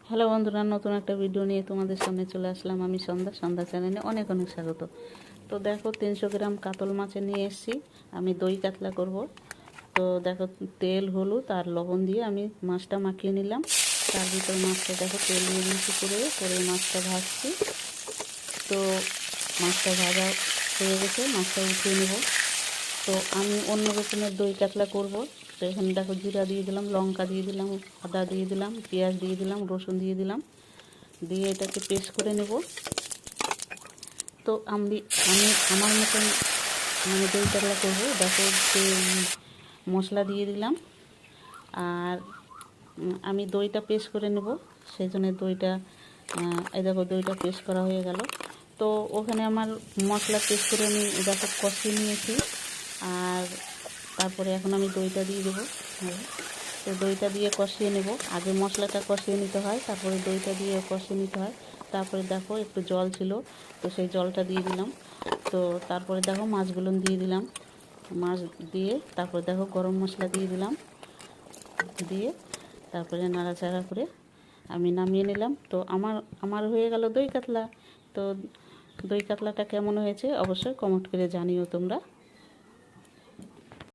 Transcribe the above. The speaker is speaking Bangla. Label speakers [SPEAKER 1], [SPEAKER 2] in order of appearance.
[SPEAKER 1] হ্যালো বন্ধুরা, নতুন একটা ভিডিও নিয়ে তোমাদের সামনে চলে আসলাম। আমি সন্ধ্যা চ্যানেলে অনেক অনেক স্বাগত। তো দেখো 300 গ্রাম কাতল মাছ নিয়ে এসেছি। আমি দই কাতলা করব। তো দেখো তেল হলুদ আর লবণ দিয়ে আমি মাছটা মাখিয়ে নিলাম। তার ভিতর মাছটা দেখো তেল দিয়ে দিয়েছি করে মাছটা ভাজছি। তো মাছটা ভাজা হয়ে গেছে, মাছটা উঠিয়ে নেব। তো আমি অন্য রকমের দই কাতলা করব। তো এখানে দেখো জিরা দিয়ে দিলাম, লঙ্কা দিয়ে দিলাম, আদা দিয়ে দিলাম, পেঁয়াজ দিয়ে দিলাম, রসুন দিয়ে দিলাম, দিয়ে এটাকে পেস্ট করে নেব। তো আমি আমি আমার মতন মানে দই কাতলা করবো। দেখো যে মশলা দিয়ে দিলাম। আর আমি দইটা পেস্ট করে নেব, সেই জন্য দইটা এই দেখো দইটা পেস্ট করা হয়ে গেল। তো ওখানে আমার মশলা পেস্ট করে আমি দেখো কষিয়ে নিয়েছি। আর তারপরে এখন আমি দইটা দিয়ে দেবো। তো দইটা দিয়ে কষিয়ে নেব। আগে মশলাটা কষিয়ে নিতে হয়, তারপরে দইটা দিয়ে কষিয়ে নিতে হয়। তারপরে দেখো একটু জল ছিল, তো সেই জলটা দিয়ে দিলাম। তো তারপরে দেখো মাছগুলো দিয়ে দিলাম। মাছ দিয়ে তারপরে দেখো গরম মশলা দিয়ে দিলাম, দিয়ে তারপরে নাড়াচাড়া করে আমি নামিয়ে নিলাম। তো আমার হয়ে গেল দই কাতলা। তো দই কাতলাটা কেমন হয়েছে অবশ্যই কমেন্ট করে জানিও তোমরা।